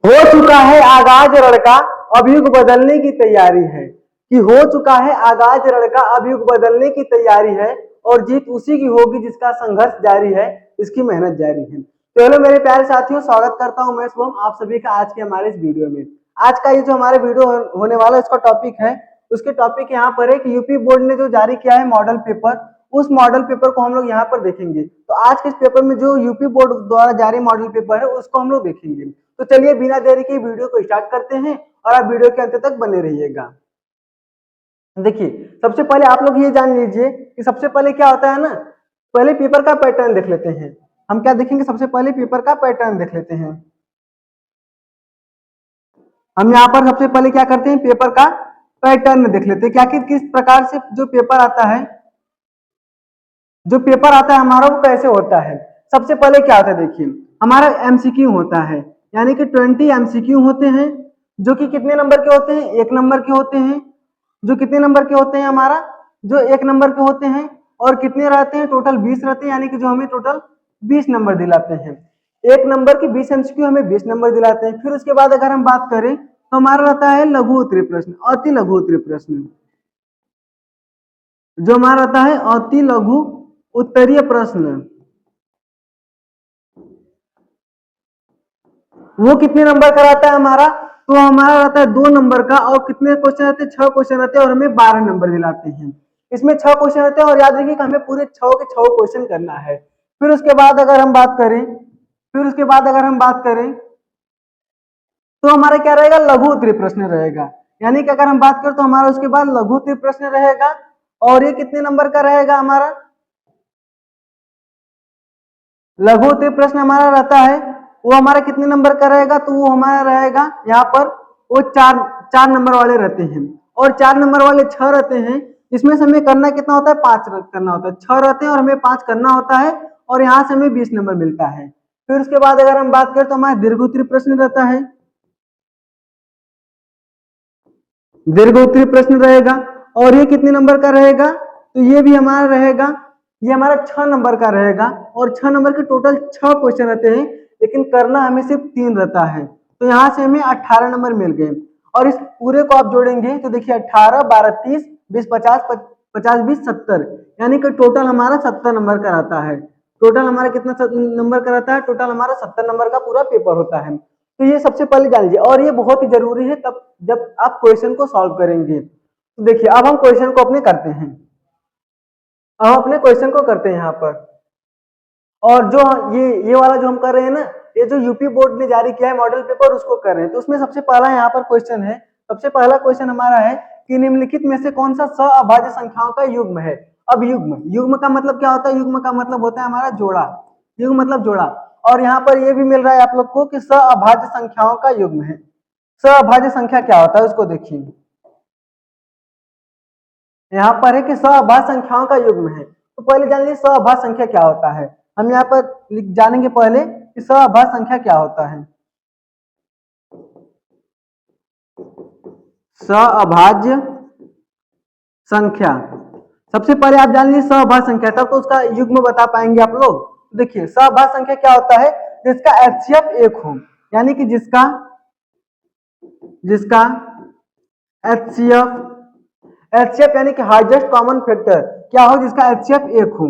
हो चुका है आगाज रण का, अब युग बदलने की तैयारी है। कि हो चुका है आगाज रण का, अब युग बदलने की तैयारी है, और जीत उसी की होगी जिसका संघर्ष जारी है, इसकी मेहनत जारी है। तो हेलो मेरे प्यारे साथियों, स्वागत करता हूं मैं शुभम आप सभी का आज के हमारे इस वीडियो में। आज का ये जो हमारे वीडियो होने वाला है, इसका टॉपिक है, उसके टॉपिक यहाँ पर है कि यूपी बोर्ड ने जो जारी किया है मॉडल पेपर, उस मॉडल पेपर को हम लोग यहाँ पर देखेंगे। तो आज के इस पेपर में जो यूपी बोर्ड द्वारा जारी मॉडल पेपर है उसको हम लोग देखेंगे। तो चलिए बिना देरी के वीडियो को स्टार्ट करते हैं और आप वीडियो के अंत तक बने रहिएगा। देखिए, सबसे पहले आप लोग ये जान लीजिए कि सबसे पहले क्या होता है ना, पहले पेपर का पैटर्न देख लेते हैं। हम क्या देखेंगे, सबसे पहले पेपर का पैटर्न देख लेते हैं। हम यहाँ पर सबसे पहले क्या करते हैं, पेपर का पैटर्न देख लेते हैं क्या कि किस प्रकार से जो पेपर आता है, हमारा वो कैसे होता है। सबसे पहले क्या होता है, देखिए हमारा एमसीक्यू होता है, यानी कि 20 एमसीक्यू होते हैं, जो कि कितने नंबर के होते हैं, 1 नंबर के होते हैं। जो कितने नंबर के होते हैं, हमारा जो 1 नंबर के होते हैं, और कितने रहते हैं, टोटल 20 रहते हैं, यानी कि जो हमें टोटल 20 नंबर दिलाते हैं। 1 नंबर की 20 एमसीक्यू हमें 20 नंबर दिलाते हैं। फिर उसके बाद अगर हम बात करें तो हमारा रहता है लघु उत्तरीय प्रश्न, अति लघु उत्तरीय प्रश्न। जो हमारा रहता है अति लघु उत्तरीय प्रश्न, वो कितने नंबर का रहता है हमारा, तो हमारा रहता है 2 नंबर का। और कितने क्वेश्चन रहते हैं, 6 क्वेश्चन रहते हैं, और हमें 12 नंबर दिलाते हैं। इसमें 6 क्वेश्चन रहते हैं, और याद रखिए कि हमें पूरे 6 के 6 क्वेश्चन करना है। फिर उसके बाद अगर हम बात करें, तो हमारा क्या रहेगा, लघु उत्तरीय प्रश्न रहेगा। यानी कि अगर हम बात करें तो हमारा उसके बाद लघु उत्तरीय प्रश्न रहेगा, और ये कितने नंबर का रहेगा हमारा, लघु उत्तरीय प्रश्न हमारा रहता है, वो हमारा कितने नंबर का रहेगा, तो वो हमारा रहेगा यहाँ पर, वो चार नंबर वाले रहते हैं, और 4 नंबर वाले 6 रहते हैं। इसमें से हमें करना कितना होता है, 5 करना होता है। 6 रहते हैं और हमें 5 करना होता है, और यहाँ से हमें 20 नंबर मिलता है। फिर उसके बाद अगर हम बात करें तो हमारा दीर्घ उत्तरीय प्रश्न रहता है, दीर्घ उत्तरीय प्रश्न रहेगा, और ये कितने नंबर का रहेगा, तो ये भी हमारा रहेगा, ये हमारा 6 नंबर का रहेगा, और 6 नंबर के टोटल 6 क्वेश्चन रहते हैं, लेकिन करना हमें सिर्फ 3 रहता है। तो यहाँ से हमें 18 नंबर मिल गए। और इस पूरे को आप जोड़ेंगे तो देखिए 18, 12, 30, 20, 50, 50, 20, 70, यानी कि टोटल हमारा 70 नंबर का रहता है। टोटल हमारा कितना नंबर का रहता है, टोटल हमारा 70 नंबर का पूरा पेपर होता है। तो ये सबसे पहले जान लीजिए, और ये बहुत ही जरूरी है तब जब आप क्वेश्चन को सॉल्व करेंगे। तो देखिए अब हम क्वेश्चन को अपने करते हैं, हम अपने क्वेश्चन को करते हैं यहाँ पर। और जो ये वाला जो हम कर रहे हैं ना, ये जो यूपी बोर्ड ने जारी किया है मॉडल पेपर, उसको कर रहे हैं। तो उसमें सबसे पहला यहाँ पर क्वेश्चन है, सबसे पहला क्वेश्चन हमारा है कि निम्नलिखित में से कौन सा सहअभाज्य संख्याओं का युग्म है। अब युग्म का मतलब क्या होता है, युग्म का मतलब होता है हमारा जोड़ा, युग्म मतलब जोड़ा। और यहाँ पर ये भी मिल रहा है आप लोग को कि सहअभाज्य संख्याओं का युग्म है। सहअभाज्य संख्या क्या होता है उसको देखिए, यहाँ पर है कि सहअभाज्य संख्याओं का युग्म है। तो पहले जान लीजिए सहअभाज्य संख्या क्या होता है। हम यहाँ पर जानेंगे पहले कि सहअभाज्य संख्या क्या होता है। सहअभाज्य संख्या, सबसे पहले आप जान लीजिए सहअभाज्य संख्या, तब तो उसका युग्म बता पाएंगे आप लोग। देखिए सहअभाज्य संख्या क्या होता है, जिसका एचसीएफ 1 हो, यानी कि जिसका एचसीएफ यानी कि हाईएस्ट कॉमन फैक्टर क्या हो, जिसका एचसीएफ 1 हो,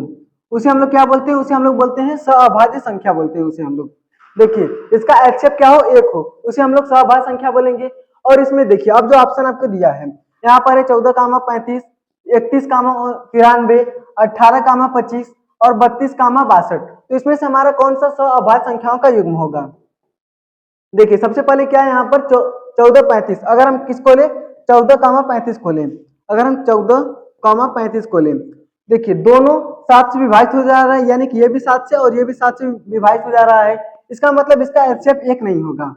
उसे हम लोग क्या बोलते हैं, उसे हम लोग बोलते हैं सहअभाज्य संख्या बोलते हैं उसे हम लोग। देखिए इसका एचसीएफ क्या हो, 1 हो, उसे हम लोग सहअभाज्य संख्या बोलेंगे। और इसमें देखिए अब जो ऑप्शन आपको दिया है यहाँ पर है 14, 35, 31, 93, 18, 25 और 32, 62। तो इसमें से हमारा कौन सा सहअभाज्य संख्याओं का युग्म होगा। देखिए सबसे पहले क्या है यहाँ पर 14, 35, अगर हम किसको ले, 14, 35 को लें, अगर हम 14, 35 को लें, देखिए दोनों 7 से विभाजित हो जा रहा है, यानी कि ये भी 7 से और ये भी 7 से विभाजित हो जा रहा है। इसका मतलब इसका एचसीएफ 1 नहीं होगा।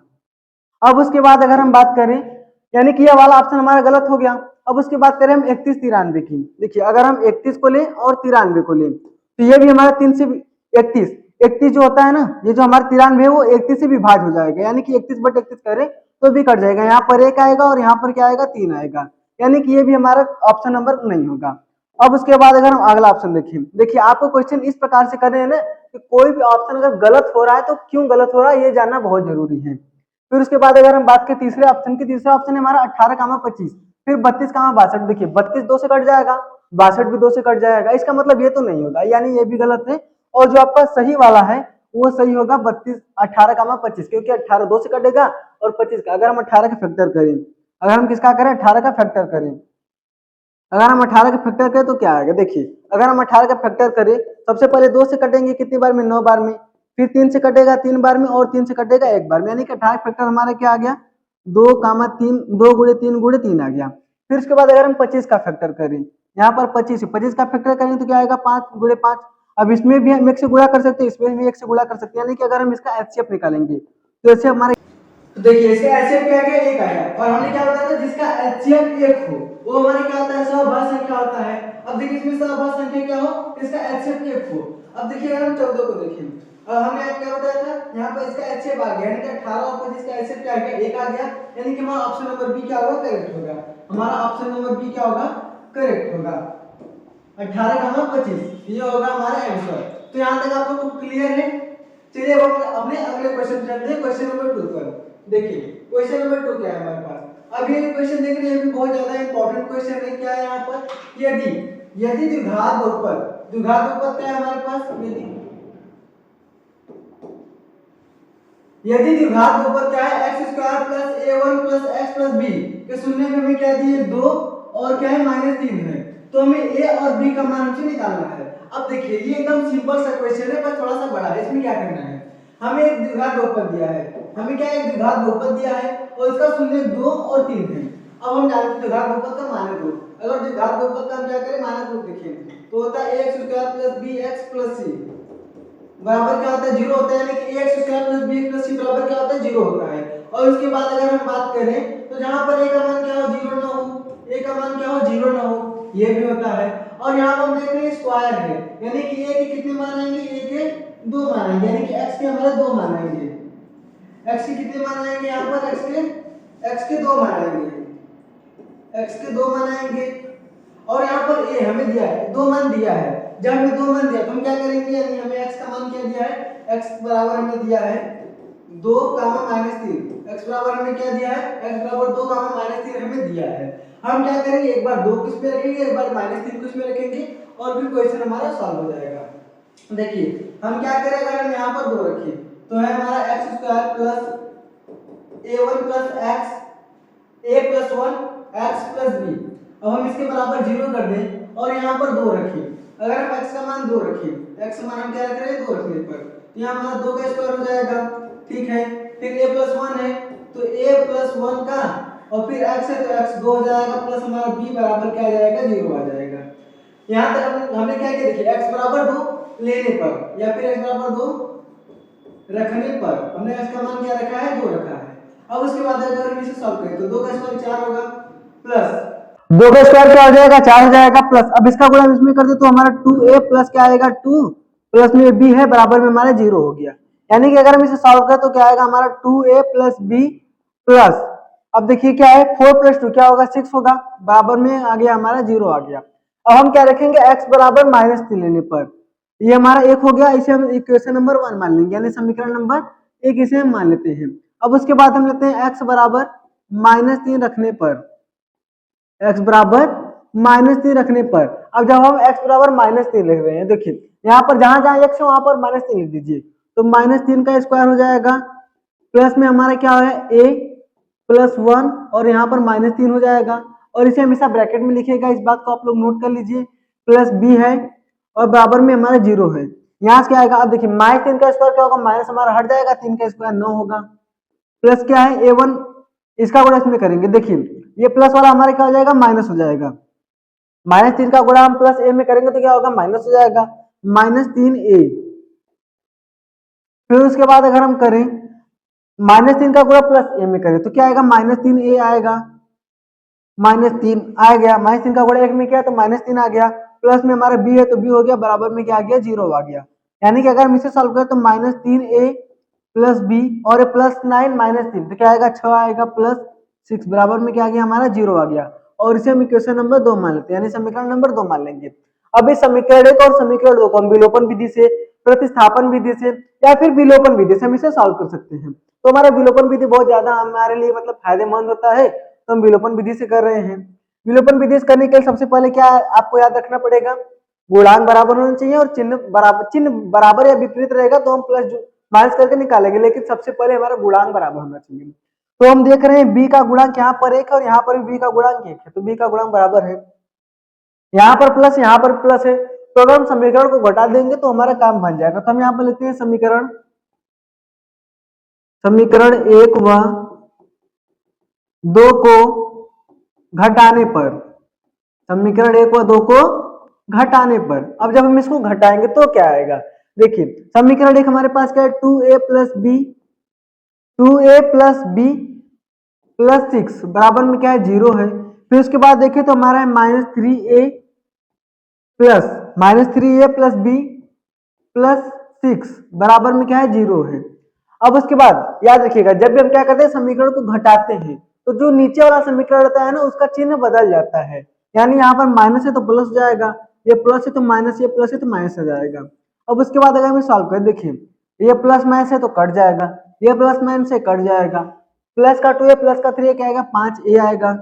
अब उसके बाद अगर हम बात करें, यानी कि ये वाला ऑप्शन हमारा गलत हो गया। अब उसके बाद करें हम 31, 93 की। देखिए अगर हम 31 को लें और 93 को लें, तो ये भी हमारा 3 से 31 जो होता है ना, ये जो हमारा 93 है वो 31 से विभाज हो जाएगा, यानी कि 31/31 करें तो भी कट जाएगा। यहाँ पर 1 आएगा और यहाँ पर क्या आएगा, 3 आएगा, यानी कि ये भी हमारा ऑप्शन नंबर नहीं होगा। अब उसके बाद अगर हम अगला ऑप्शन देखिए आपको क्वेश्चन इस प्रकार से कर रहे हैं ना कि कोई भी ऑप्शन अगर गलत हो रहा है तो क्यों गलत हो रहा है ये जानना बहुत जरूरी है। फिर उसके बाद अगर हम बात करें तीसरे ऑप्शन की, तीसरा ऑप्शन है हमारा 18,25, फिर 32,62। देखिए 32 2 से कट जाएगा, 62 भी 2 से कट जाएगा, इसका मतलब ये तो नहीं होगा, यानी ये भी गलत है। और जो आपका सही वाला है वो सही होगा 18,25, क्योंकि 18 2 से कटेगा और 25 का, अगर हम 18 का फैक्टर करें, अगर हम किसका करें 18 का फैक्टर करें, अगर हम 18 का फैक्टर करें तो क्या आएगा, देखिए अगर हम 18 का फैक्टर करें, सबसे पहले 2 से कटेंगे कितनी बार में, 9 बार में, फिर 3 से कटेगा 3 बार में, और 3 से कटेगा 1 बार में, यानी कि 18 फैक्टर हमारा क्या आ गया, 2,3, 2 गुणे 3 गुणे 3 आ गया। फिर उसके बाद अगर हम 25 का फैक्टर करें, यहाँ पर 25 का फैक्टर करें तो क्या आएगा, 5 गुणे 5। अब इसमें भी हम 1 से गुणा कर सकते हैं, इसमें भी 1 से गुणा कर सकते हैं, यानी कि अगर हम इसका एचसीएफ निकालेंगे तो ऐसे हमारे, तो देखिए इसका एचसीएफ क्या है, एक आया, और हमने क्या बताया था जिसका एचसीएफ एक हो वो हमारे क्या होता है, सहभाज्य संख्या होता है। अब देखिए इसमें सहभाज्य संख्या क्या हो, इसका एचसीएफ एक हो। अब देखिए अगर हम 14 को देखें, हमने क्या बताया था, यहाँ पर इसका एचसीएफ आ गया, यानी कि 18 और 25 का एचसीएफ क्या आ गया, एक आ गया, यानी कि हमारा ऑप्शन नंबर बी क्या होगा, करेक्ट होगा। हमारा ऑप्शन नंबर बी क्या होगा, करेक्ट होगा, 18,25 ये होगा हमारा आंसर। तो यहाँ तक आप लोगों को क्लियर है। चलिए अब हम अपने अगले क्वेश्चन चलते हैं, क्वेश्चन नंबर 2 पर। देखिए क्वेश्चन नंबर 2 क्या है हमारे पास, अब ये क्वेश्चन देख रहे हैं, ये भी बहुत ज्यादा इंपॉर्टेंट क्वेश्चन है। क्या है यहाँ पर, यदि द्विघात बहुपद क्या है हमारे पास, यदि द्विघात बहुपद क्या है, x² + a1 + x + b के शून्य में हमें क्या दिए 2 और क्या है -3 है, तो हमें a और b का मान हमसे निकालना है। अब देखिए ये एकदम सिंपल सा क्वेश्चन है, पर थोड़ा सा बड़ा है। इसमें क्या करना है, हमें एक द्विघात बहुपद दिया है, हमें क्या एक द्विघात बहुपद दिया है और इसका शून्य 2 और 3 है। अब हम जानते हैं द्विघात बहुपद का मानक रूप, अगर द्विघात बहुपद का हम क्या करें, मानक रूप लिखें तो होता है ax² + bx + c बराबर क्या होता है, 0 होता है, यानी कि ax² + bx + c बराबर क्या होता है, 0 होता है। और उसके बाद अगर हम बात करें तो जहां पर a का मान क्या हो, 0 ना हो, a का मान क्या हो, 0 ना हो, ये भी होता है। और यहाँ पर हम देख रहे हैं स्क्वायर है, यानी कि a के कितने मान आएंगे, a के 2 मान आएंगे, यानी कि x के हमारे 2 मान आएंगे, x के कितने मान आएंगे, यहाँ पर x के 2 मान आएंगे, x के 2 मान आएंगे। और यहाँ पर a हमें दिया है, 2 मान दिया है, जब हमें 2 मान दिया तो हम क्या करेंगे, यानी हमें x का मान क्या दिया है, x बराबर हमें दिया है 2, -3, x बराबर हमें क्या दिया है, x बराबर 2, -3 हमें दिया है। हम क्या करेंगे, एक बार 2 किस पे रखेंगे, एक बार -3 किस पे रखेंगे, और फिर क्वेश्चन हमारा सॉल्व हो जाएगा। देखिए हम क्या करें, अगर हम यहाँ पर 2 रखें तो है हमारा x² + a1 + x a + 1 x + b। अब हम इसके बराबर 0 कर दें और यहाँ पर 2 रखें, अगर हम x का मान 2 रखें, x का मान हम क्या रख रहे हैं, 2 रखने पर, तो यहाँ हमारा 2 का स्क्वायर हो जाएगा, ठीक है। फिर a + 1 है तो a + 1 का, और फिर x है तो x 2 हो जाएगा, प्लस हमारा b बराबर क्या आ जाएगा, 0 आ जाएगा। यहाँ तक हमने क्या किया, देखिए x बराबर 2 लेने पर या फिर x बराबर 2 रखने पर हमने x का मान क्या रखा है, 2 रखा है। अब उसके बाद अगर हम इसे सॉल्व करें तो 2 का स्क्वायर 4 होगा, प्लस 2 का स्क्वायर क्या हो जाएगा, 4 हो जाएगा, प्लस अब इसका गुणा इसमें कर दे तो हमारा 2a प्लस क्या आएगा, 2 प्लस में b है बराबर में हमारा 0 हो गया। यानी कि अगर हम इसे सॉल्व करें तो क्या आएगा हमारा 2a + b प्लस, अब देखिए क्या है, 4 + 2 क्या होगा, 6 होगा, बराबर में आ गया हमारा 0 आ गया। अब हम क्या रखेंगे, x बराबर -3 लेने पर ये हमारा 1 हो गया, इसे हम इक्वेशन नंबर 1 मान लेंगे, यानी समीकरण नंबर 1 इसे हम मान लेते हैं। अब उसके बाद हम लेते हैं x बराबर -3 रखने पर, x बराबर -3 रखने पर, अब जब हम x बराबर -3 लिख रहे हैं, देखिए यहाँ पर जहां जहां x है वहां पर -3 लिख दीजिए, तो -3 का स्क्वायर हो जाएगा, प्लस में हमारा क्या है a + 1 और यहाँ पर -3 हो जाएगा, और इसे हमेशा ब्रैकेट में लिखिएगा, इस बात को आप लोग नोट कर लीजिए, प्लस b है और बराबर में हमारा 0 है। यहाँ से क्या आएगा, अब देखिए -3 का स्क्वायर क्या होगा, माइनस हमारा हट जाएगा, 3 का स्क्वायर 9 होगा, प्लस क्या है a1, इसका गुणा इसमें करेंगे, देखिए ये प्लस वाला हमारे क्या हो जाएगा, माइनस हो जाएगा, -3 का गुणा हम प्लस a में करेंगे तो क्या होगा, माइनस हो जाएगा, -3a। फिर उसके बाद अगर हम करें -3 का गुणा प्लस a में करें तो क्या आएगा, -3a आएगा, -3 आ गया, -3 का गुणा 1 में किया तो -3 आ गया, प्लस में हमारा b है तो b हो गया, बराबर में क्या आ गया, 0 आ गया। यानी कि अगर हम इसे सॉल्व करें तो -3a + b और +9 -3 तो क्या आएगा, 6 आएगा, प्लस 6 बराबर में क्या आ गया हमारा, 0 आ गया, और इसे हम इक्वेशन नंबर 2 मान लेते हैं, यानी समीकरण नंबर 2 मान लेंगे। अब इस समीकरण 1 और समीकरण 2 को हम विलोपन विधि से प्रतिस्थापन विधि से या फिर विलोपन विधि से हम इसे सॉल्व कर सकते हैं। तो हमारा विलोपन विधि बहुत ज्यादा हमारे लिए मतलब फायदेमंद होता है, तो हम विलोपन विधि से कर रहे हैं। विलोपन विधि से करने के लिए सबसे पहले क्या आपको याद रखना पड़ेगा, गुणांक बराबर होना चाहिए और चिन्ह बराबर या विपरीत रहेगा तो हम प्लस माइनस करके निकालेंगे, लेकिन सबसे पहले हमारा गुणांक बराबर होना चाहिए। तो हम देख रहे हैं b का गुणांक यहाँ पर 1 है और यहाँ पर भी b का गुणांक 1 है, तो b का गुणांक बराबर है, यहाँ पर प्लस यहाँ पर प्लस है, तो अगर हम समीकरण को घटा देंगे तो हमारा काम बन जाएगा। तो हम यहाँ पर लिखते हैं समीकरण 1 व 2 को घटाने पर, समीकरण 1 व 2 को घटाने पर, अब जब हम इसको घटाएंगे तो क्या आएगा, देखिए समीकरण 1 हमारे पास क्या है 2a प्लस बी प्लस 6 बराबर में क्या है 0 है। फिर उसके बाद देखिए तो हमारा है -3a प्लस बी प्लस 6 बराबर में क्या है 0 है। अब उसके बाद याद रखिएगा जब भी हम क्या करते हैं समीकरण को घटाते हैं तो जो नीचे वाला समीकरण रहता है ना उसका चिन्ह बदल जाता है, यानी यहाँ पर माइनस है तो प्लस हो जाएगा, ये प्लस है तो माइनस, ये प्लस है तो माइनस हो जाएगा। अब उसके बाद अगर हम सॉल्व करें, देखिए ये प्लस माइनस है तो कट जाएगा, ये प्लस माइनस से कट जाएगा, प्लस का 2a प्लस का 3a क्या आएगा 5a आएगा,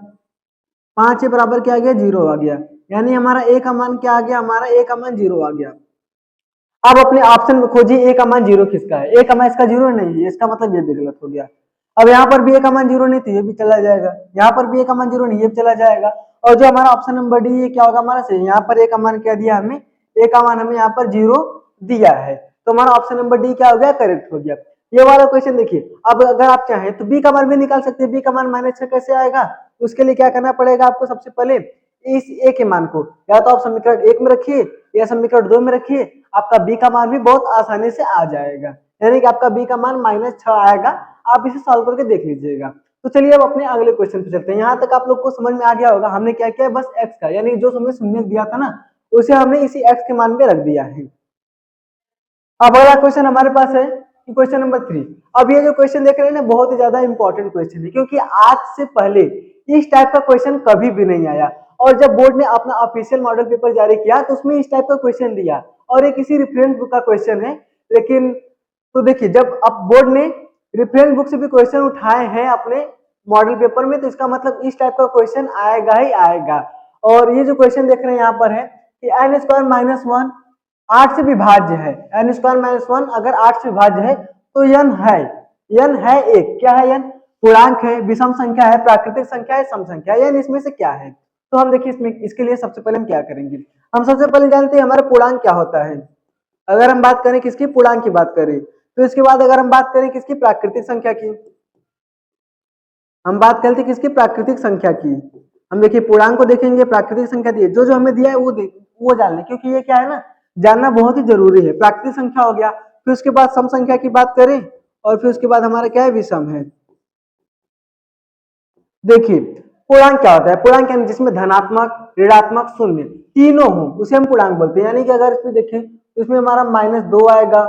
5a बराबर क्या आ गया 0 आ गया, यानी हमारा a का मान क्या आ गया, हमारा a का मान 0 आ गया। अब अपने ऑप्शन में खोजिए a का मान 0 किसका है, a का मान इसका 0 नहीं है, इसका मतलब ये भी गलत हो गया। अब यहाँ पर भी a का मान 0 नहीं तो ये भी चला जाएगा, यहाँ पर भी a का मान 0 नहीं ये भी चला जाएगा, और जो हमारा ऑप्शन नंबर डी ये क्या होगा हमारा सही, यहाँ पर a का मान क्या दिया हमें, a का मान हमें यहाँ पर 0 दिया है, तो हमारा ऑप्शन नंबर डी क्या हो गया करेक्ट हो गया। ये वाला क्वेश्चन देखिए, अब अगर आप चाहें तो b का मान भी निकाल सकते हैं, b का मान -6 कैसे आएगा, उसके लिए क्या करना पड़ेगा आपको, सबसे पहले इस a के मान को या तो आप समीकरण 1 में रखिए या समीकरण 2 में रखिए, आपका b का मान भी बहुत आसानी से आ जाएगा, यानी कि आपका b का मान -6 आएगा। आप इसे सॉल्व करके देख लीजिएगा। तो चलिए अब अपने अगले क्वेश्चन पे चलते हैं। यहाँ तक आप लोग को समझ में आ गया होगा हमने क्या किया, बस x का यानी जो हमने शून्य दिया था ना उसे हमने इसी x के मान पे रख दिया है। अब अगला क्वेश्चन हमारे पास है क्वेश्चन नंबर 3। अब ये जो क्वेश्चन देख रहे हैं ना बहुत ही ज्यादा इंपॉर्टेंट क्वेश्चन है, क्योंकि आज से पहले इस टाइप का क्वेश्चन कभी भी नहीं आया, और जब बोर्ड ने अपना ऑफिशियल मॉडल पेपर जारी किया तो उसमें इस टाइप का क्वेश्चन दिया, और ये किसी रेफरेंस बुक का क्वेश्चन है। लेकिन तो देखिए जब अब बोर्ड ने रेफरेंस बुक से भी क्वेश्चन उठाए हैं अपने मॉडल पेपर में, तो इसका मतलब इस टाइप का क्वेश्चन आएगा ही आएगा। और ये जो क्वेश्चन देख रहे हैं यहाँ पर है कि n² - 1 8 से विभाज्य है, n² - 1 अगर 8 से विभाज्य है तो n है एक, क्या है n पूर्णांक है, विषम संख्या है, प्राकृतिक संख्या है, सम संख्या है, n इसमें से क्या है। तो हम देखिए इसमें इसके लिए सबसे पहले हम क्या करेंगे, हम सबसे पहले जानते हैं हमारा पूर्णांक क्या होता है। अगर हम बात करें किसकी, पूर्णांक की बात करें, तो इसके बाद अगर हम बात करें किसकी, प्राकृतिक संख्या की, हम बात करते हैं किसकी, प्राकृतिक संख्या की। हम देखिए पूर्णांक को देखेंगे, प्राकृतिक संख्या दी जो हमें दिया है वो जान लें, क्योंकि ये क्या है ना जानना बहुत ही जरूरी है। प्राकृतिक संख्या हो गया, फिर उसके बाद सम संख्या की बात करें, और फिर उसके बाद हमारा क्या है विषम है। देखिए पूर्णांक क्या होता है, पूर्णांक यानी जिसमें धनात्मक, ऋणात्मक, शून्य तीनों हो उसे हम पूर्णांक बोलते हैं। यानी कि अगर इसमें देखें इसमें हमारा -2 आएगा,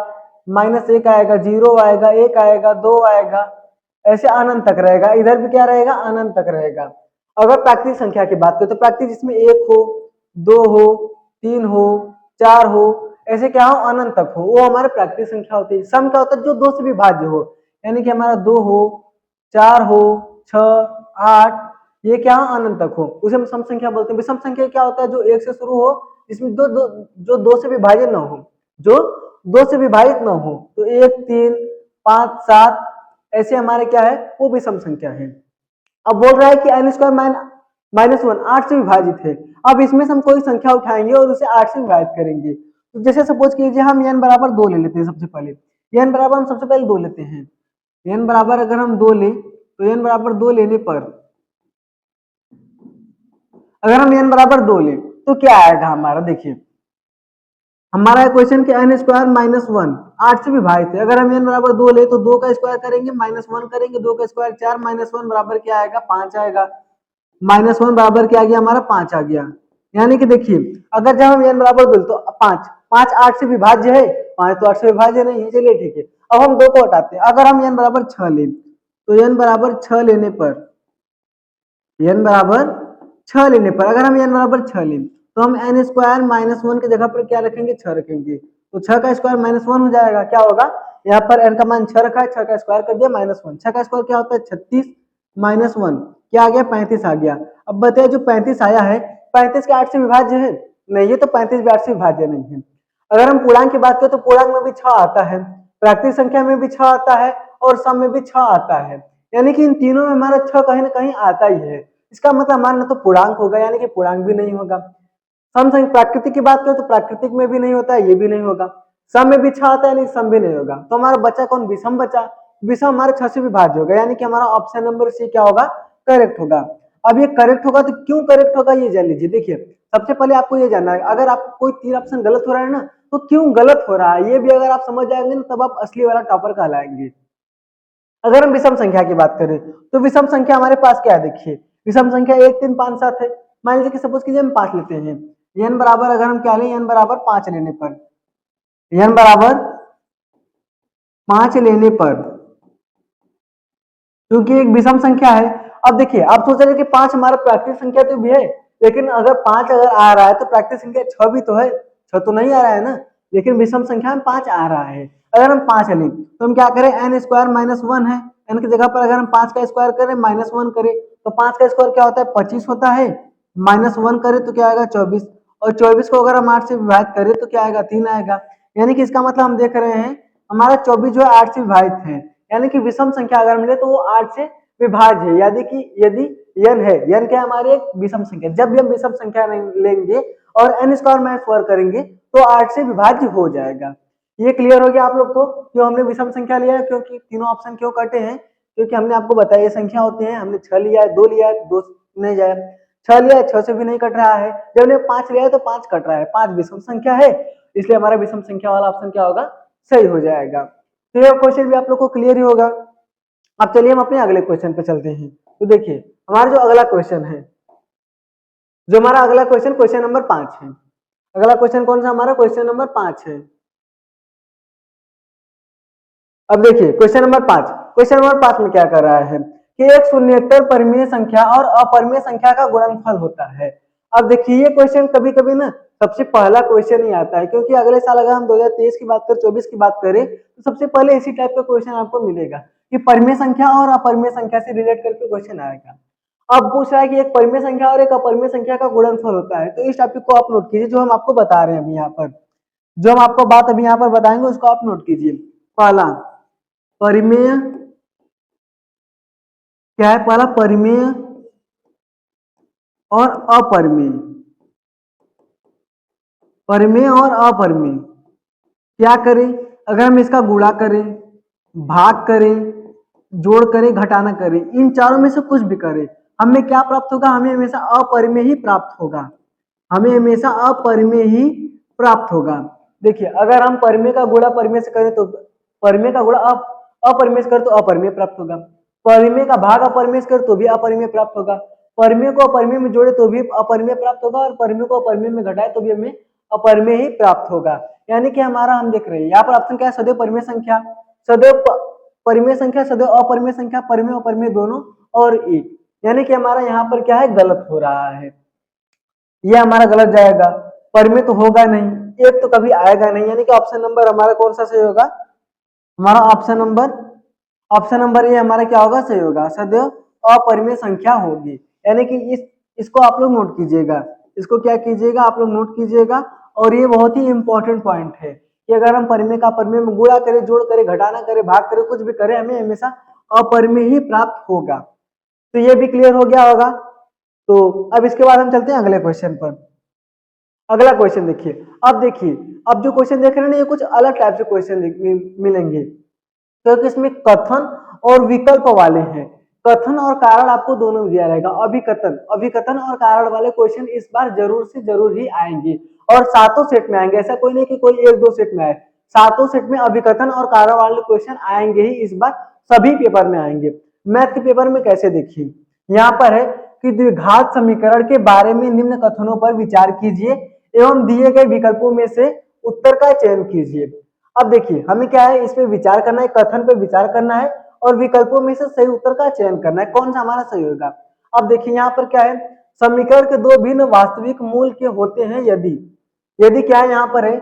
-1 आएगा, 0 आएगा, 1 आएगा, 2 आएगा, ऐसे अनंत तक रहेगा, इधर भी क्या रहेगा अनंत तक रहेगा। अगर प्राकृतिक संख्या की बात करें तो प्राकृतिक जिसमें 1 हो, 2 हो, 3 हो, 4 हो, ऐसे क्या हो अनंत तक हो, वो हमारे प्राकृतिक संख्या होती है। सम क्या होता है, जो 2 से विभाज्य हो, यानी कि हमारा 2 हो, 4 हो, 6, 8, ये क्या हो अनंत तक हो, उसे हम सम संख्या बोलते हैं। विषम संख्या क्या होता है, जो 1 से शुरू हो, जिसमें जो 2 से विभाजित न हो, जो 2 से विभाजित न हो, तो 1, 3, 5, 7 ऐसे हमारे क्या है वो विषम संख्या है। अब बोल रहा है कि n² - 1 8 से विभाजित है। अब इसमें से हम कोई संख्या उठाएंगे और उसे 8 से विभाजित करेंगे। तो जैसे सपोज कीजिए हम n बराबर 2 ले लेते हैं, सबसे पहले n बराबर हम सबसे पहले 2 लेते हैं, n बराबर अगर हम 2 लें तो n बराबर 2 लेने पर अगर हम n बराबर 2 लें तो क्या आएगा हमारा, देखिए हमारा क्वेश्चन के n² - 1 8 से विभाजित है। अगर हम n बराबर 2 ले तो 2 का स्क्वायर करेंगे, -1 करेंगे, 2 का स्क्वायर 4, -1 बराबर क्या आएगा 5 आएगा, -1 बराबर क्या आ गया हमारा 5 आ गया। यानी कि देखिए अगर जब हम n बराबर 2 तो 5 8 से विभाज्य है, 5 तो 8 से विभाज्य नहीं है, चलिए ठीक है। अब हम 2 को हटाते हैं, अगर हम n बराबर 6 लें तो n बराबर 6 लेने पर n बराबर 6 लेने पर अगर हम n बराबर 6 लें तो हम n² - 1 की जगह पर क्या रखेंगे 6 रखेंगे, तो 6 का स्क्वायर -1 हो जाएगा। क्या होगा, यहाँ पर n का मान 6 रखा है, 6 का स्क्वायर कर दिया -1, 6 का स्क्वायर क्या होता है 36 -1 क्या आ गया 35 आ गया। अब बताइए जो 35 आया है 35 के 8 से विभाज्य है? नहीं, ये तो 35 भी 8 से विभाज्य नहीं है। अगर हम पूर्णांक की बात करें तो पूर्णांक में भी 6 आता है, प्राकृतिक संख्या में भी 6 आता है और सम में भी 6 आता है, यानी कि इन तीनों में हमारा 6 कहीं ना कहीं आता ही है। इसका मतलब हमारा ना तो पूर्णांक होगा यानी कि पूर्णांक भी नहीं होगा। सम संख्या प्राकृतिक की बात करें तो प्राकृतिक में भी नहीं होता है, ये भी नहीं होगा। सम में भी 6 आता है, नहीं सम भी नहीं होगा। तो हमारा बचा कौन, विषम बचा। विषम हमारे 6 से विभाज्य होगा, यानी कि हमारा ऑप्शन नंबर सी क्या होगा, करेक्ट होगा। अब ये करेक्ट होगा तो क्यों करेक्ट होगा ये जान लीजिए। देखिए सबसे पहले आपको ये जानना है, अगर आपको कोई 3 ऑप्शन गलत हो रहा है ना तो क्यों गलत हो रहा है, ये भी अगर आप समझ जाएंगे ना तब आप असली वाला टॉपर कहलाएंगे। अगर हम विषम संख्या की बात करें तो विषम संख्या हमारे पास क्या है, देखिए विषम संख्या 1 3 5 7 है। मान लीजिए कि सपोज कीजिए हम 5 लेते हैं, n बराबर अगर हम क्या लें, n बराबर 5 लेने पर, n बराबर 5 लेने पर, क्योंकि एक विषम संख्या है। अब देखिए आप सोच रहे कि 5 हमारा प्राकृतिक संख्या तो भी है, लेकिन अगर 5 अगर आ रहा है तो प्राकृतिक संख्या 6 भी तो है, 6 तो नहीं आ रहा है ना, लेकिन विषम संख्या में 5 आ रहा है। अगर हम 5 लें तो हम क्या करें, n स्क्वायर -1 है, n की जगह पर अगर हम 5 का स्क्वायर करें -1 करें तो 5 का स्क्वायर क्या होता है 25 होता है, -1 करें तो क्या आएगा 24, और 24 को अगर हम 8 से विभाजित करें तो क्या आएगा 3 आएगा। यानी कि इसका मतलब हम देख रहे हैं हमारा 24 जो है 8 से विभाजित है, यानी कि विषम संख्या अगर मिले तो वो 8 से विभाज्य है। यदि n है, n क्या हमारी एक विषम संख्या, जब भी हम विषम संख्या लेंगे और n स्क्वायर में स्क्वायर करेंगे तो 8 से विभाज्य हो जाएगा। ये क्लियर हो गया आप लोग को क्यों हमने विषम संख्या लिया है, क्योंकि तीनों ऑप्शन क्यों कटे हैं, क्योंकि हमने आपको बताया ये संख्या होती है, हमने 6 लिया है, 2 लिया है, 2 नहीं जाए, 6 लिया है, 6 से भी नहीं कट रहा है, जब हमने 5 लिया है तो 5 कट रहा है, 5 विषम संख्या है, इसलिए हमारा विषम संख्या वाला ऑप्शन क्या होगा, सही हो जाएगा। तो ये क्वेश्चन भी आप लोग को क्लियर ही होगा। अब चलिए हम अपने अगले क्वेश्चन पे चलते हैं। तो देखिए हमारा जो अगला क्वेश्चन है, जो हमारा अगला क्वेश्चन नंबर 5 है। अगला क्वेश्चन कौन सा हमारा, क्वेश्चन नंबर 5 है। अब देखिए क्वेश्चन नंबर 5 में क्या कर रहा है कि एक शून्येतर परिमेय संख्या और अपरिमेय संख्या का गुणनफल होता है। अब देखिए ये क्वेश्चन कभी कभी ना सबसे पहला क्वेश्चन ही आता है, क्योंकि अगले साल अगर हम 2023 की बात करें 24 की बात करें तो सबसे पहले इसी टाइप का क्वेश्चन आपको मिलेगा कि परिमेय संख्या और अपरिमेय संख्या से रिलेट करके क्वेश्चन आएगा। अब पूछ रहा है कि एक परिमेय संख्या और एक अपरिमेय संख्या का गुणनफल होता है, तो इस टॉपिक को आप नोट कीजिए जो हम आपको बता रहे हैं अभी यहाँ पर, जो हम आपको बात अभी यहाँ पर बताएंगे उसको आप नोट कीजिए। पहला परिमेय क्या है, पहला परिमेय और अपरिमेय, परिमेय और अपरिमेय क्या करें, अगर हम इसका गुणा करें, भाग करें, जोड़ करें, घटाना करें, इन चारों में से कुछ भी करें, हमें क्या प्राप्त होगा, हमें हमेशा अपरिमेय ही प्राप्त होगा, हमें हमेशा अपरिमेय ही प्राप्त होगा। देखिए अगर हम परिमेय का गुणा परिमेय से करें तो परिमेय का गुणा अपरिमेय से करें तो अपरिमेय प्राप्त होगा, परिमेय का भाग अपरिमेय से करें तो भी अपरिमेय प्राप्त होगा, परिमेय को अपरिमेय में जोड़े तो भी अपरिमेय प्राप्त होगा, और परिमेय को अपरिमेय में घटाए तो भी हमें अपरिमेय ही प्राप्त होगा। यानी कि हमारा हम देख रहे हैं यहाँ पर ऑप्शन क्या है, सदैव परिमेय संख्या, सदैव परिमेय संख्या, सदैव अपरिमेय संख्या, परिमेय अपरिमेय दोनों और एक, यानी कि हमारा यहाँ पर क्या है गलत हो रहा है, ये हमारा गलत जाएगा, परिमेय तो होगा नहीं, एक तो कभी आएगा नहीं, यानी कि ऑप्शन नंबर हमारा कौन सा सही होगा, हमारा ऑप्शन नंबर ये हमारा क्या होगा, सही होगा, सदैव अपरिमेय संख्या होगी। यानी कि इसको आप लोग नोट कीजिएगा, इसको क्या कीजिएगा आप लोग नोट कीजिएगा, और ये बहुत ही इंपॉर्टेंट पॉइंट है कि अगर हम परिमेय का परिमेय में गुणा करें, जोड़ करें, घटाना करें, भाग करें, कुछ भी करें, हमें हमेशा अपरिमेय ही प्राप्त होगा। तो ये भी क्लियर हो गया होगा। तो अब इसके बाद हम चलते हैं अगले क्वेश्चन पर। अगला क्वेश्चन देखिए, अब जो क्वेश्चन देख रहे हैं ना ये कुछ अलग टाइप से क्वेश्चन मिलेंगे, क्योंकि इसमें कथन और विकल्प वाले हैं। कथन और कारण आपको दोनों दिया रहेगा, अभिकथन और कारण वाले क्वेश्चन इस बार जरूर से जरूर ही आएंगे, और सातों सेट में आएंगे, ऐसा कोई नहीं कि कोई एक दो सेट में आए, सातों सेट में अभिकथन और कारण वाले क्वेश्चन आएंगे ही इस बार, सभी पेपर में आएंगे। मैथ के पेपर में कैसे, देखिए यहाँ पर है कि द्विघात समीकरण के बारे में निम्न कथनों पर विचार कीजिए एवं दिए गए विकल्पों में से उत्तर का चयन कीजिए। अब देखिए हमें क्या है, इस पे विचार करना है, कथन पे विचार करना है और विकल्पों में से सही उत्तर का चयन करना है, कौन सा हमारा सही होगा। अब देखिए यहाँ पर क्या है, समीकरण के दो भिन्न वास्तविक मूल के होते हैं यदि, यदि क्या है यहाँ पर है,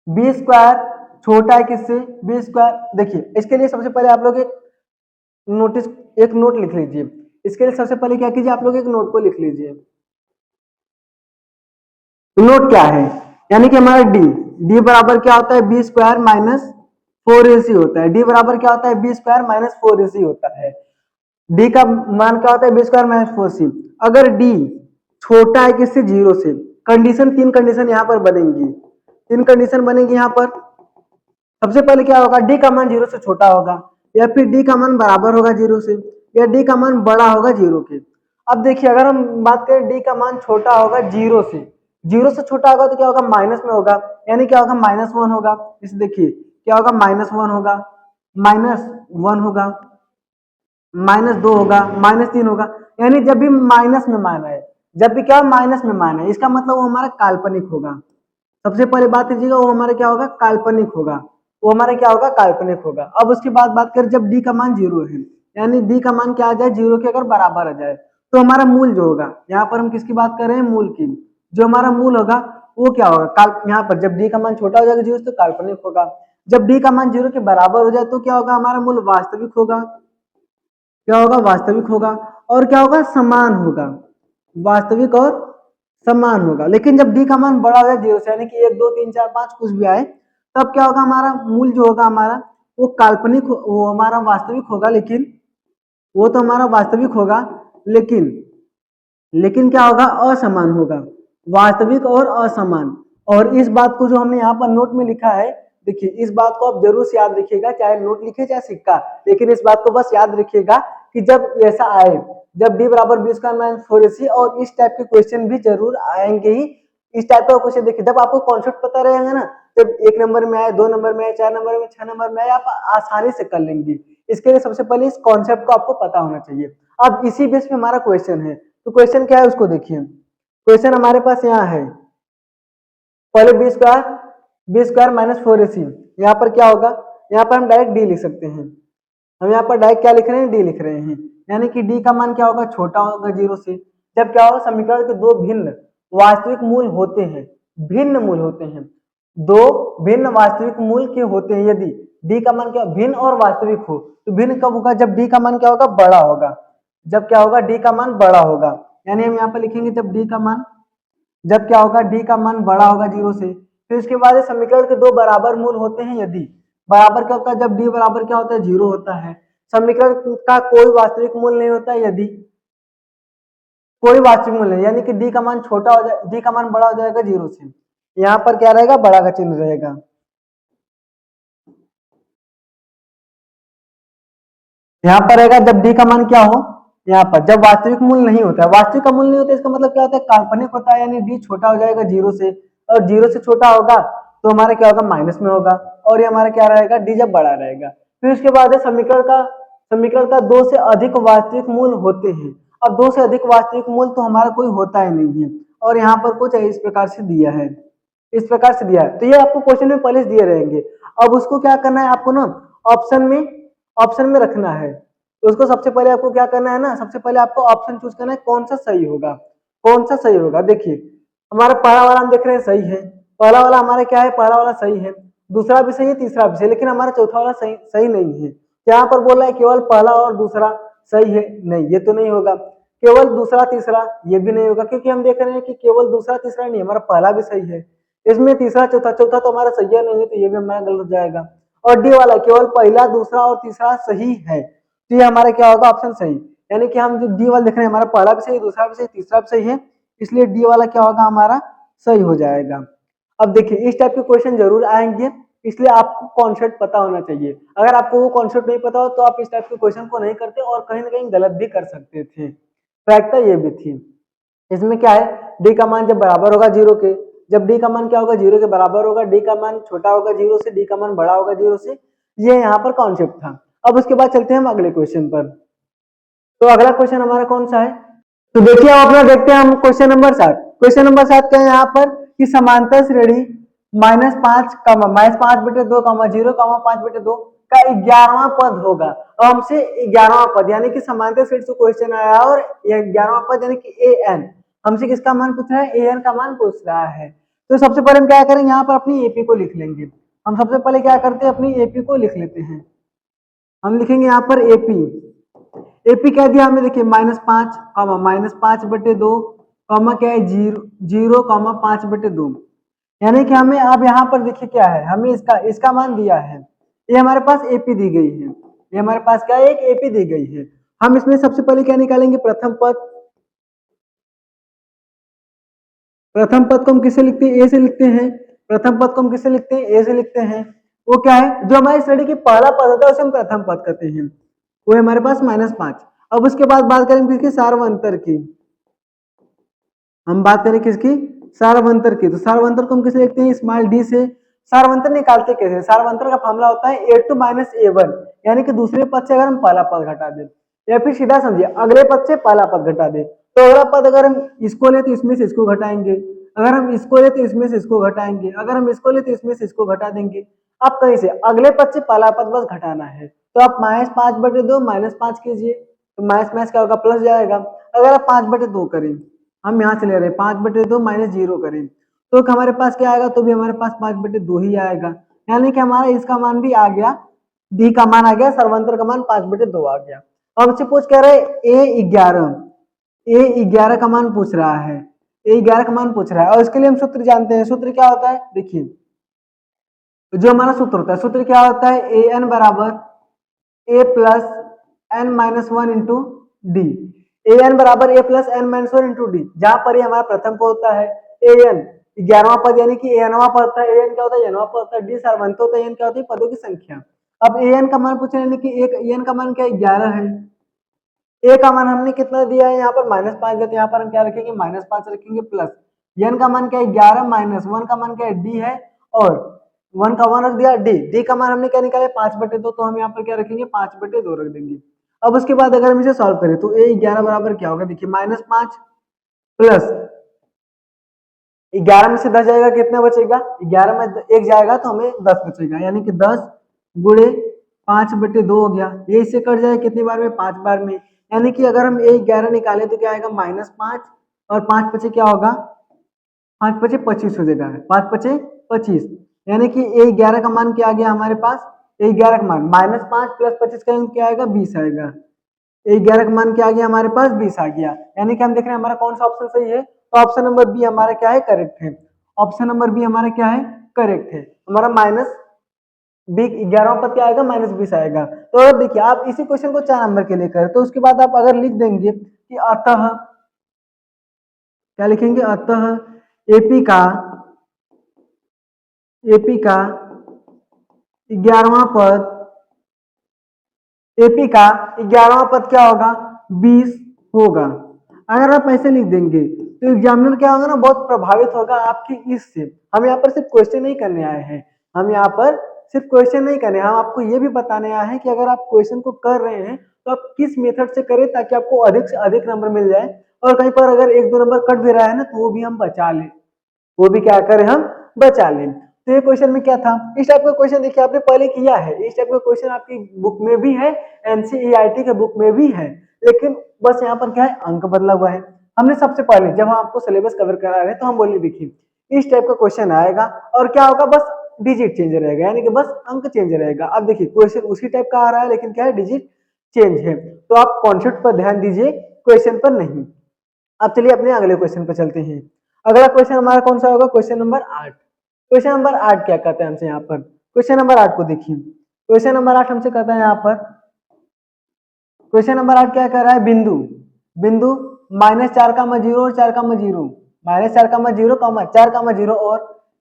बी स्क्वायर छोटा है किससे, बी स्क्वायर। देखिए इसके लिए सबसे पहले आप लोग एक नोट लिख लीजिए। इसके लिए सबसे पहले क्या कीजिए, आप लोग एक नोट को लिख लीजिए। नोट क्या है, यानी कि हमारा डी बराबर क्या होता है, बी स्क्वायर माइनस 4ac होता है। डी बराबर क्या होता है, बी स्क्वायर माइनस 4ac होता है। डी का मान क्या होता है, बी स्क्वायर माइनस 4c। अगर डी छोटा है किससे, जीरो से, कंडीशन, तीन कंडीशन यहाँ पर बनेंगी, तीन कंडीशन बनेगी यहाँ पर। सबसे पहले क्या होगा, डी का मान जीरो से छोटा होगा, या फिर डी का मान बराबर होगा जीरो से, या डी का मान बड़ा होगा जीरो के। अब देखिए अगर हम बात करें डी का मान छोटा होगा जीरो से, जीरो से छोटा होगा तो क्या होगा, माइनस में होगा, यानी क्या होगा, -1 होगा। इसे देखिए क्या होगा, -1 होगा, -1 होगा, -2 होगा, -3 होगा। यानी जब भी माइनस में मान है, जब भी क्या माइनस में मान है, इसका मतलब वो हमारा काल्पनिक होगा। सबसे पहले बात कीजिएगा, वो हमारा क्या होगा, काल्पनिक होगा। वो हमारा क्या होगा, काल्पनिक होगा। अब उसकी बात करें जब डी का मान जीरो है, यानी डी का मान क्या आ जाए, जीरो के अगर बराबर आ जाए, तो हमारा मूल जो होगा, यहाँ पर हम किसकी बात कर रहे हैं, मूल की। जो हमारा मूल होगा वो क्या होगा, यहाँ पर जब डी का मान छोटा हो जाएगा जीरो से तो काल्पनिक होगा। जब डी का मान जीरो के बराबर हो जाए तो क्या होगा, हमारा मूल वास्तविक होगा। क्या होगा, वास्तविक होगा। और क्या होगा, समान होगा, वास्तविक और समान होगा। लेकिन जब डी का मान बड़ा हो जाए जीरो से, यानी कि 1 2 3 4 5 कुछ भी आए, तब क्या होगा, हमारा मूल जो होगा हमारा वो काल्पनिक, वो हमारा वास्तविक होगा। लेकिन वो तो हमारा वास्तविक होगा, लेकिन लेकिन क्या होगा, असमान होगा, वास्तविक और असमान। और इस बात को जो हमने यहाँ पर नोट में लिखा है, देखिए इस बात को आप जरूर से याद रखिएगा, चाहे नोट लिखे चाहे सिक्का, लेकिन इस बात को बस याद रखिएगा कि जब ऐसा आए, जब डी बराबर बी स्क्वायर माइनस 4ac, और इस टाइप के क्वेश्चन भी जरूर आएंगे ही। इस टाइप का क्वेश्चन देखिए, जब आपको कॉन्सेप्ट पता रहेगा ना, जब 1 नंबर में आए, 2 नंबर में आए, 4 नंबर में, 6 नंबर में आए, आप आसानी से कर लेंगे। इसके लिए सबसे पहले इस कॉन्सेप्ट को आपको पता होना चाहिए। अब इसी बेस पे हमारा क्वेश्चन है, तो क्वेश्चन क्या है उसको देखिए। क्वेश्चन हमारे पास यहाँ है, पहले बी स्क्वायर माइनस 4ac। यहाँ पर क्या होगा, यहाँ पर हम डायरेक्ट डी लिख सकते हैं। हम यहाँ पर डायरेक्ट क्या लिख रहे हैं, डी लिख रहे हैं। यानी कि डी का मान क्या होगा, छोटा होगा जीरो से। जब क्या होगा, समीकरण के दो भिन्न वास्तविक मूल होते हैं, भिन्न मूल होते हैं, दो भिन्न वास्तविक मूल के होते हैं। यदि डी का मान क्या भिन्न और वास्तविक हो, तो भिन्न कब होगा, जब डी का मान क्या होगा, बड़ा होगा। जब क्या होगा, डी का मान बड़ा होगा। यानी हम यहाँ पर लिखेंगे जब डी का मान, जब क्या होगा, डी का मान बड़ा होगा जीरो से। फिर उसके बाद समीकरण के दो बराबर मूल होते हैं। यदि बराबर क्या होता है, जब डी बराबर क्या होता है, जीरो होता है। समीकरण का कोई वास्तविक मूल नहीं होता है, यदि कोई वास्तविक मूल नहीं, यानी कि डी का मान छोटा हो जाए, डी का मान बड़ा हो जाएगा जीरो से। यहाँ पर क्या रहेगा, बड़ा का चिन्ह रहेगा। यहाँ पर रहेगा जब डी का मान क्या हो, यहाँ पर जब वास्तविक मूल नहीं होता है, वास्तविक का मूल नहीं होता है, इसका मतलब क्या होता है, काल्पनिक होता है। यानी डी छोटा हो जाएगा जीरो से, और जीरो से छोटा होगा तो हमारा क्या होगा, माइनस में होगा। और ये हमारा क्या रहेगा, डी जब बड़ा रहेगा। फिर उसके बाद है समीकरण का दो से अधिक वास्तविक मूल होते हैं। अब दो से अधिक वास्तविक मूल तो हमारा कोई होता ही नहीं है, और यहाँ पर कुछ इस प्रकार से दिया है, इस प्रकार से दिया है। तो ये आपको क्वेश्चन में पहले से दिए रहेंगे। अब उसको क्या करना है, आपको ना ऑप्शन में रखना है। तो उसको सबसे पहले आपको क्या करना है ना, सबसे पहले आपको ऑप्शन चूज करना है, कौन सा सही होगा, कौन सा सही होगा। देखिए हमारा पहला वाला हम देख रहे हैं सही है, पहला वाला हमारा क्या है, पहला वाला सही है, दूसरा भी सही है, तीसरा भी सही, लेकिन हमारा चौथा वाला सही नहीं है। यहाँ पर बोल रहा है केवल पहला और दूसरा सही है, नहीं ये तो नहीं होगा। केवल दूसरा तीसरा, ये भी नहीं होगा, क्योंकि हम देख रहे हैं कि केवल दूसरा तीसरा नहीं, हमारा पहला भी सही है। इसमें तीसरा चौथा, चौथा तो हमारा सही है नहीं है, तो ये भी हमारा गलत हो जाएगा। और डी वाला केवल पहला दूसरा और तीसरा सही है, तो ये हमारा क्या होगा, ऑप्शन सही। यानी कि हम जो डी वाला देख रहे हैं, हमारा पहला भी सही, दूसरा भी सही, तीसरा भी सही है, इसलिए डी वाला क्या होगा, हमारा सही हो जाएगा। अब देखिए इस टाइप के क्वेश्चन जरूर आएंगे, इसलिए आपको कॉन्सेप्ट पता होना चाहिए। अगर आपको वो कॉन्सेप्ट नहीं पता हो तो आप इस टाइप के क्वेश्चन को नहीं करते, और कहीं ना कहीं गलत भी कर सकते थे। फैक्ट ये भी थी। इसमें क्या है, डी का मान जब बराबर होगा जीरो के, जब डी का मान क्या होगा, जीरो के बराबर होगा, डी का मान छोटा होगा जीरो से, डी का मान बड़ा होगा जीरो से, ये यहाँ पर कॉन्सेप्ट था। अब उसके बाद चलते हैं हम अगले क्वेश्चन पर। तो अगला क्वेश्चन हमारा कौन सा है, तो देखिए आप अपना देखते हैं हम क्वेश्चन नंबर 7। क्वेश्चन नंबर 7 क्या है यहाँ पर, कि समांतर श्रेणी -5 -5/2 0 5/2 का 11वां पद होगा। और हमसे 11वां पद यानी कि समांतर श्रेणी से क्वेश्चन आया है, और 11वां पद यानी कि an, हमसे किसका मान पूछ रहा है, an का मान पूछ रहा है। तो सबसे पहले हम क्या करेंगे, यहाँ पर अपनी एपी को लिख लेंगे। हम सबसे पहले क्या करते हैं, अपनी एपी को लिख लेते हैं। हम लिखेंगे यहाँ पर एपी। एपी क्या दिया हमें, देखिए -5 कॉमा -5/2 कॉमा क्या है 0 कॉमा 5/2, यानी कि हमें अब यहाँ पर देखिए क्या है, हमें इसका मान दिया है। ये हमारे पास एपी दी गई है, ये हमारे पास क्या है, एक एपी दी गई है। हम इसमें सबसे पहले क्या निकालेंगे, प्रथम पद। प्रथम पद को हम किससे लिखते हैं, ए से लिखते हैं। प्रथम पद को हम किससे लिखते हैं, ए से लिखते हैं। वो क्या है, जो हमारी श्रेणी की पहला पद होता है उसे हम प्रथम पद कहते हैं। वो है हमारे पास -5। अब उसके बाद बात करेंगे किसकी, सार्वंतर की। हम बात करें किसकी, सार्वंतर की। तो सार्वंतर को हम किसे लिखते हैं, स्मॉल डी से। सार्वंतर निकालते कैसे, सार्वंतर का फॉर्मूला होता है A2 - A1, यानी कि दूसरे पद से अगर हम पहला पद घटा दें, या फिर सीधा समझिए अगले पद से पहला पद घटा दें, तो अगला पद अगर हम इसको ले तो इसमें से इसको घटाएंगे, अगर हम इसको ले तो इसमें से इसको घटाएंगे, अगर हम इसको ले तो इसमें से इसको घटा देंगे। अब कहीं से अगले पद से पहला पद बस घटाना है, तो आप -5/2 -5 कीजिए, तो माइनस क्या होगा, प्लस जाएगा। अगर आप 5/2 करें, हम यहाँ से ले रहे हैं 5/2 -0 करें, तो हमारे पास क्या आएगा, तो भी हमारे पास 5/2 ही आएगा, यानी कि हमारा इसका मान भी आ गया, डी का मान आ गया, सर्वंतर का मान 5/2 आ गया। अब सपोज कह रहे ए11 का मान पूछ रहा है, ए11 का मान पूछ रहा है, और इसके लिए हम सूत्र जानते हैं। सूत्र क्या होता है, देखिए जो हमारा सूत्र होता है, सूत्र क्या होता है, ए एन बराबर ए plus N -1 into D. A N बराबर ए प्लस एन -1 इंटू डी, जहां पर ये हमारा प्रथम पद होता है, ए एन 11वां पद यानी कि एनवां पद होता है, ए एन क्या होता है, एनवां पद होता है, डी सार्वंत होता है, एन क्या होती है, पदों की संख्या। अब ए एन का मान पूछ रहे हैं कि एक ए एन का मान क्या है, 11 है। ए का मान हमने कितना दिया है, यहाँ पर -5 दिया, तो यहाँ पर हम क्या रखेंगे, -5 रखेंगे, प्लस एन का मान क्या है 11 -1 का मान क्या है डी है, और 1 का 1 रख दिया, डी डी का मान हमने क्या निकाला 5/2, तो हम यहाँ पर क्या रखेंगे 5/2 रख देंगे। अब उसके बाद अगर हम इसे सॉल्व करें तो ए11 बराबर क्या होगा, देखिए -5 प्लस 11 में से 10 जाएगा, कितना बचेगा, 11 में 1 जाएगा तो हमें 10 बचेगा, यानी कि 10 गुणे 5/2 हो गया। ये इससे कट जाएगा कितनी बार में, 5 बार में, यानी कि अगर हम A11 निकाले तो क्या आएगा -5, और 5 बचे क्या होगा, 5 बचे 25 हो जाएगा, 5 बचे 25, यानी कि A11 का मान क्या आ गया हमारे पास, A11 का मान -5 प्लस 25 का क्या आएगा, 20 आएगा। A11 का मान क्या आ गया हमारे पास, 20 आ गया, यानी कि हम देख रहे हैं हमारा कौन सा ऑप्शन सही है, तो ऑप्शन नंबर बी हमारा क्या है, करेक्ट है। ऑप्शन नंबर बी हमारा क्या है, करेक्ट है। हमारा -11वां पद क्या आएगा, -20 आएगा। तो अगर देखिए आप इसी क्वेश्चन को 4 नंबर के लिए करें, तो उसके बाद आप अगर लिख देंगे कि अतः, क्या लिखेंगे, अतः एपी का 11वां पद, एपी का 11वां पद क्या होगा, 20 होगा। अगर आप ऐसे लिख देंगे तो एग्जामिनर क्या होगा ना, बहुत प्रभावित होगा आपकी इससे। हम यहाँ पर सिर्फ क्वेश्चन नहीं करने आए हैं, हम यहाँ पर सिर्फ क्वेश्चन नहीं करने, हम आपको ये भी बताने आए हैं कि अगर आप क्वेश्चन को कर रहे हैं तो आप किस मेथड से करें ताकि आपको अधिक से अधिक नंबर मिल जाए, और कहीं पर अगर 1-2 नंबर कट भी रहा है ना तो वो भी हम बचा लें, वो भी क्या करें, हम बचा लें। तो ये क्वेश्चन में क्या था, इस टाइप का क्वेश्चन देखिए आपने पहले किया है, इस टाइप का क्वेश्चन आपकी बुक में भी है, एनसीईआरटी के बुक में भी है, लेकिन बस यहाँ पर क्या है, अंक बदला हुआ है। हमने सबसे पहले जब हम आपको सिलेबस कवर करा रहे हैं तो हम बोले देखिए इस टाइप का क्वेश्चन आएगा और क्या होगा, बस डिजिट चेंज रहेगा, यानी कि बस अंक चेंज रहेगा। अब देखिए क्वेश्चन उसी टाइप का आ रहा है लेकिन क्या है, डिजिट चेंज है, तो आप कॉन्सेप्ट पर ध्यान दीजिए, क्वेश्चन पर नहीं। अब चलिए अपने अगले क्वेश्चन पर चलते हैं। अगला क्वेश्चन हमारा कौन सा होगा, क्वेश्चन नंबर 8। क्वेश्चन नंबर 8 क्या कहते हैं हमसे, यहाँ पर क्वेश्चन नंबर 8 को देखिए, क्वेश्चन नंबर 8 हमसे कहता है यहाँ पर, क्वेश्चन नंबर 8 क्या कह रहा है, बिंदु बिंदु -4,0 और 4,0, -4,0, 4,0 और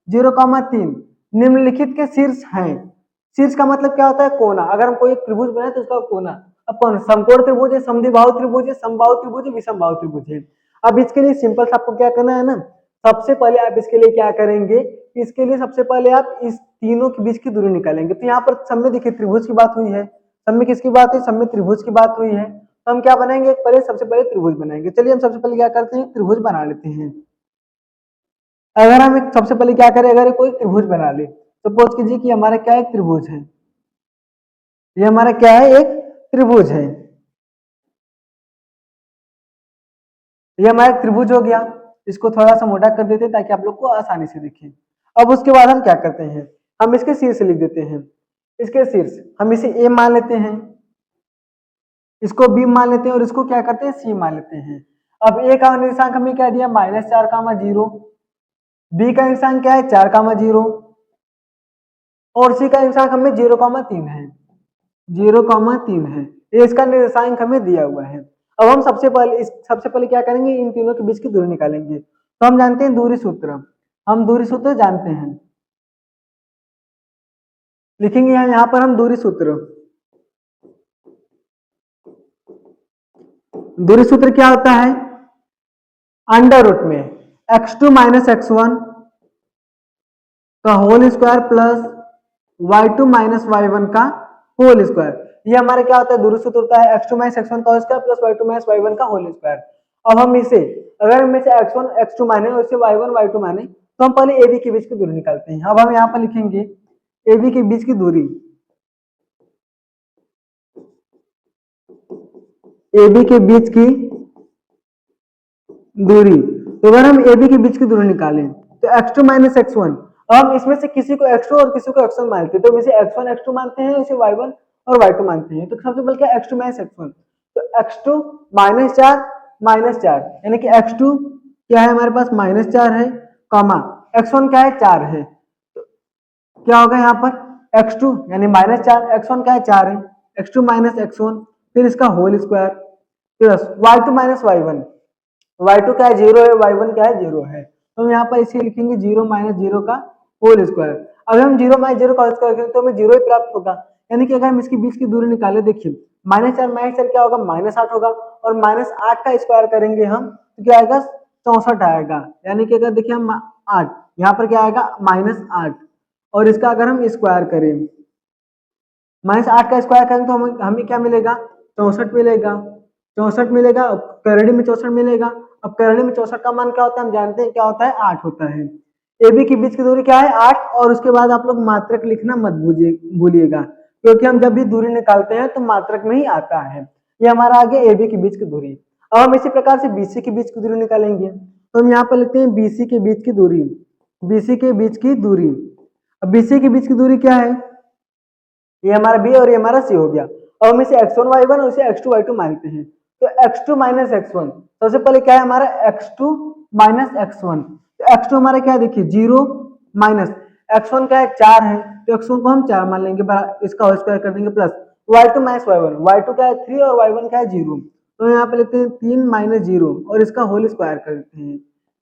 0,3 निम्नलिखित के शीर्ष हैं। शीर्ष का मतलब क्या होता है, कोना। अगर हम कोई एक त्रिभुज बनाए तो उसका कोना, अब कौन, समकोण त्रिभुज है, समद्विबाहु त्रिभुज है, समबाहु त्रिभुज है, विषमबाहु त्रिभुज है। अब इसके लिए सिंपल से आपको क्या करना है ना, सबसे पहले आप इसके लिए क्या करेंगे, इसके लिए सबसे पहले आप इस तीनों के बीच की दूरी निकालेंगे। तो यहाँ पर सब में देखिए त्रिभुज की बात हुई है, सब में किसकी बात है, सब में त्रिभुज की बात हुई है, तो हम क्या बनाएंगे, पहले सबसे पहले त्रिभुज बनाएंगे। चलिए हम सबसे पहले क्या करते हैं, त्रिभुज बना लेते हैं। अगर हम सबसे पहले क्या करें, अगर कोई त्रिभुज बना ले, सपोज कीजिए कि हमारा क्या एक त्रिभुज है, ये हमारा क्या है, एक त्रिभुज है, ये हमारा त्रिभुज हो गया। इसको थोड़ा सा मोटा कर देते हैं ताकि आप लोग को आसानी से दिखे। अब उसके बाद हम क्या करते हैं, हम इसके शीर्ष लिख देते हैं। इसके शीर्ष हम इसे ए मान लेते हैं, इसको बी मान लेते हैं और इसको क्या करते हैं सी मान लेते हैं। अब ए का निर्देशांक हमें क्या दिया -4, 0। बी का निर्देशांक क्या है 4, 0 और सी का निर्देशांक हमें 0, 3 है। 0, 3 है, ये इसका निर्देशांक हमें दिया हुआ है। अब हम सबसे पहले क्या करेंगे, इन तीनों के बीच की दूरी निकालेंगे। तो हम जानते हैं दूरी सूत्र, हम दूरी सूत्र जानते हैं, लिखेंगे यहाँ पर हम दूरी सूत्र। दूरी सूत्र क्या होता है, अंडर रूट में x2 - x1 का whole square plus y2 - y1 का होल स्क्वायर। ये हमारे क्या होता है, दूरी सूत्र होता है x2 - x1 का whole square plus y2 - y1 का होल स्क्वायर। अब हम इसे अगर हम इसे x1 x2 माने और इसे y1 y2 माने तो हम पहले AB के बीच की दूरी निकालते हैं। अब हम यहाँ पर लिखेंगे AB के बीच की दूरी, AB के बीच की दूरी। तो अगर हम AB के बीच की दूरी निकालें तो x2 - x1, हम इसमें से किसी को x2 और किसी को x1 मानते हैं, तो हम इसे x1 x2 मानते हैं, इसे y1 और y2 मानते हैं। तो सबसे पहले क्या x2 - x1, तो x2 -4 यानी कि x2 क्या है हमारे पास -4 है, कॉमा x1 क्या है 4 है, तो क्या होगा यहाँ पर x2 यानी -4, x1 क्या है 4 है, x2 - x1 फिर इसका whole square plus y2 - y1, y2 क्या है 0 है, y1 क्या है 0 है, तो हम यहाँ पर इसे लिखेंगे 0 - 0 का होल स्क्वायर। अगर हम 0 - 0 का होल स्क्वायर करें तो हमें 0 ही प्राप्त होगा, यानी कि अगर हम इसके बीच की दूरी निकाले, देखिए -4 क्या होगा -8 होगा और -8 का स्क्वायर करेंगे हम तो क्या आएगा 64 आएगा, यानी कि अगर देखिए हम 8 यहाँ पर क्या आएगा -8 और इसका अगर हम स्क्वायर करें -8 का स्क्वायर करें तो हमें क्या मिलेगा 64 मिलेगा, 64 मिलेगा, करड़ी में 64 मिलेगा। अब करड़ी में 64 का मान क्या होता है हम जानते हैं क्या होता है 8 होता है। AB के बीच की दूरी क्या है 8 और उसके बाद आप लोग मात्रक लिखना मत भूलिएगा, क्योंकि हम जब भी दूरी निकालते हैं तो मात्रक में ही आता है। ये हमारा आगे AB के बीच की दूरी। अब हम इसी प्रकार से BC के बीच की दूरी निकालेंगे, तो हम यहाँ पर लिखते हैं BC के बीच की दूरी, BC के बीच की दूरी। अब BC के बीच की दूरी क्या है, ये हमारा B और ये हमारा C हो गया। अब हम इसे x1 y1 और इसे x2 y2 मानते हैं, तो x2 - x1 सबसे पहले क्या है हमारा x2 - x1, तो x2 हमारा क्या है देखिए 0 माइनस x1 क्या है 4 है, तो x1 को हम 4 मान लेंगे, इसका होल स्क्वायर कर देंगे प्लस y2 - y1, y2 क्या है 3 और y1 क्या है 0, तो यहाँ पे लिखते हैं 3 - 0 और इसका होल स्क्वायर कर देते हैं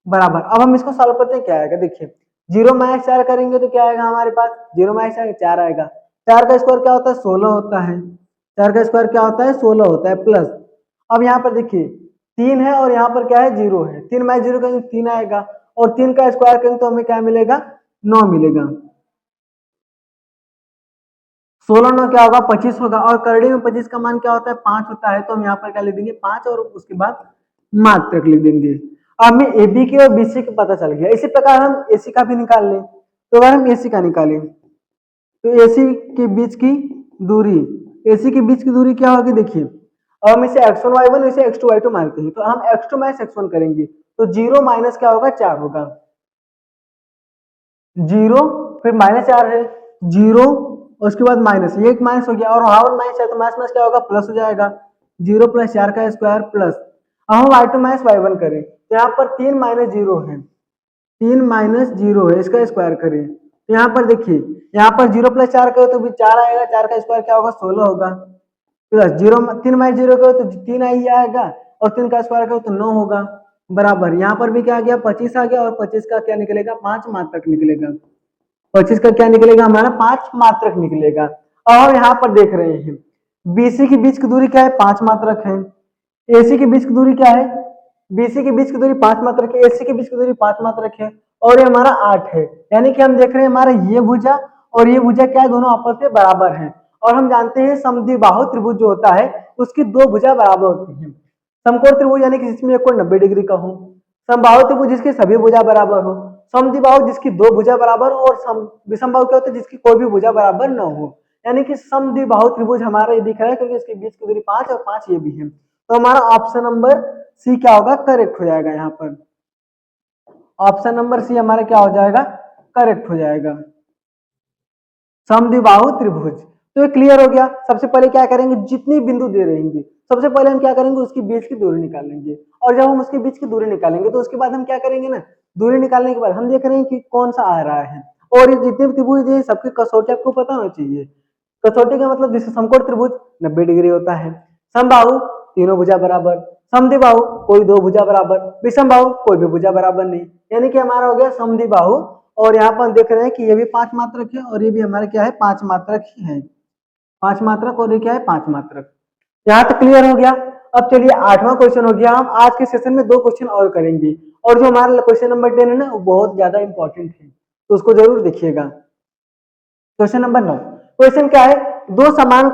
बराबर। अब हम इसको सॉल्व करते हैं, क्या आएगा देखिए 0 - 4 करेंगे तो क्या आएगा हमारे पास 0 - 4 आएगा, 4 का स्क्वायर क्या होता है 16 होता है, 4 का स्क्वायर क्या होता है 16 होता है प्लस। अब यहाँ पर देखिए 3 है और यहाँ पर क्या है 0 है, 3 - 0 करेंगे 3 आएगा और 3 का स्क्वायर करेंगे तो हमें क्या मिलेगा 9 मिलेगा, 16 9 क्या होगा 25 होगा और करड़ी में 25 का मान क्या होता है 5 होता है, तो हम यहाँ पर क्या लिख देंगे 5 और उसके बाद मात्रक लिख देंगे। अब हमें AB के और BC का पता चल गया, इसी प्रकार हम AC का भी निकाल लें। तो अगर हम AC का निकालें तो AC के बीच की दूरी, AC के बीच की दूरी क्या होगी देखिए, अब हम इसे x1 y1 इसे x2 y2 मानते हैं, तो हम x2 - x1 करेंगे तो 0 माइनस क्या होगा 4 होगा, 0 फिर -4 है 0 उसके बाद माइनस, ये एक माइनस हो गया और वहां माइनस है तो माइनस माइनस क्या होगा प्लस हो जाएगा, 0 + 4 का स्क्वायर प्लस। अब हम y2 - y1 करें तो यहाँ पर 3 - 0 है, 3 - 0 है, इसका स्क्वायर करें तो यहाँ पर देखिए यहाँ पर 0 + 4 करो तो भी 4 आएगा, 4 का स्क्वायर क्या होगा 16 होगा प्लस 0 3 - 0 करो तो 3 ही आएगा और 3 का स्क्वायर करो तो 9 होगा बराबर। यहाँ पर भी क्या आ गया 25 आ गया और 25 का क्या निकलेगा 5 मात्रक निकलेगा, 25 का क्या निकलेगा हमारा 5 मात्रक निकलेगा। अब हम यहाँ पर देख रहे हैं BC के बीच की दूरी क्या है 5 मात्रक है, AC के बीच की दूरी क्या है BC के बीच की दूरी 5 मात्रक है, AC के बीच की दूरी 5 मात्रक है और ये हमारा 8 है, यानी कि हम देख रहे हैं हमारा ये भुजा और ये भुजा क्या है दोनों आपस में बराबर हैं और हम जानते हैं समद्विबाहु त्रिभुज जो होता है उसकी दो भुजा बराबर होती है। समकोण त्रिभुज यानी कि जिसमें एक कोण 90 डिग्री का हो, समबाहु त्रिभुज जिसकी सभी भुजा बराबर हो, समद्विबाहु जिसकी दो भुजा बराबर हो और विषमबाहु क्या होता है जिसकी कोई भी भुजा बराबर न हो, यानी कि समद्विबाहु त्रिभुज हमारा ये दिख रहा है क्योंकि इसके बीच की दूरी 5 और 5 ये भी है, तो हमारा ऑप्शन नंबर सी क्या होगा करेक्ट हो जाएगा यहाँ पर। ऑप्शन नंबर सी हमारा क्या हो जाएगा, करेक्ट हो जाएगा। समद्विबाहु त्रिभुज, तो ये क्लियर हो गया। सबसे पहले क्या करेंगे, जितनी बिंदु दे रहेंगे सबसे पहले हम क्या करेंगे, उसके बीच की दूरी निकालेंगे। और जब हम उसके बीच की दूरी निकालेंगे तो उसके बाद हम क्या करेंगे ना, दूरी निकालने के बाद हम देख रहे हैं कि कौन सा आ रहा है। और ये जितने भी त्रिभुज है सबकी कसौटी आपको पता होना चाहिए। कसौटी का मतलब जैसे समकोण त्रिभुज 90 डिग्री होता है, समबाहु तीनों भुजा बराबर, समद्विबाहु कोई दो भुजा बराबर, विषमबाहु कोई भी भुजा बराबर नहीं। यानी कि हमारा हो गया समद्विबाहु। और यहाँ पर हम देख रहे हैं कि ये भी 5 मात्रक है और ये भी हमारा क्या है, 5 मात्रक ही है। 5 मात्रक और ये क्या है, 5 मात्रक। यहाँ तक क्लियर हो गया। अब चलिए 8वां क्वेश्चन हो गया। हम आज के सेशन में 2 क्वेश्चन और करेंगे और जो हमारा क्वेश्चन नंबर 10 है ना वो बहुत ज्यादा इंपॉर्टेंट है, तो उसको जरूर देखिएगा। क्वेश्चन नंबर 9, क्वेश्चन क्या है, दो समान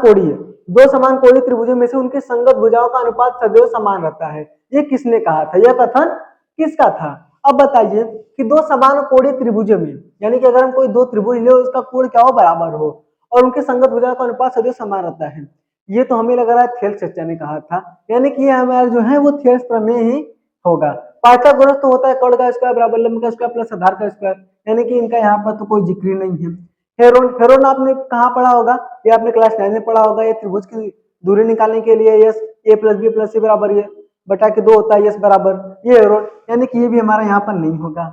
कोणीय त्रिभुजों में से उनके संगत भुजाओं का अनुपात सदैव समान रहता है, ये किसने कहा था, यह कथन किसका था। अब बताइए कि दो समान कोणीय त्रिभुजों में, यानी कि अगर हम कोई दो त्रिभुज ले उसका कोण क्या हो, बराबर हो और उनके संगत भुजाओं का अनुपात सदैव समान रहता है, ये तो हमें लग रहा है थेल्स चर्चा ने कहा था। यानी कि हमारा जो है वो थेल्स प्रमेय ही होगा। पाइथागोरस तो होता है कर्ण का स्क्वायर बराबर लंब का स्क्वायर प्लस आधार का स्क्वायर, यानी कि इनका यहाँ पर तो कोई जिक्र नहीं है। हेरोन, हेरोन आपने कहाँ पढ़ा होगा, ये आपने क्लास 9 में पढ़ा होगा। ये त्रिभुज की दूरी निकालने के लिए यस ए प्लस बी प्लस सी बराबर ये बटा के 2 होता है, यस बराबर ये हेरोन, यानी कि ये भी हमारा यहाँ पर नहीं होगा।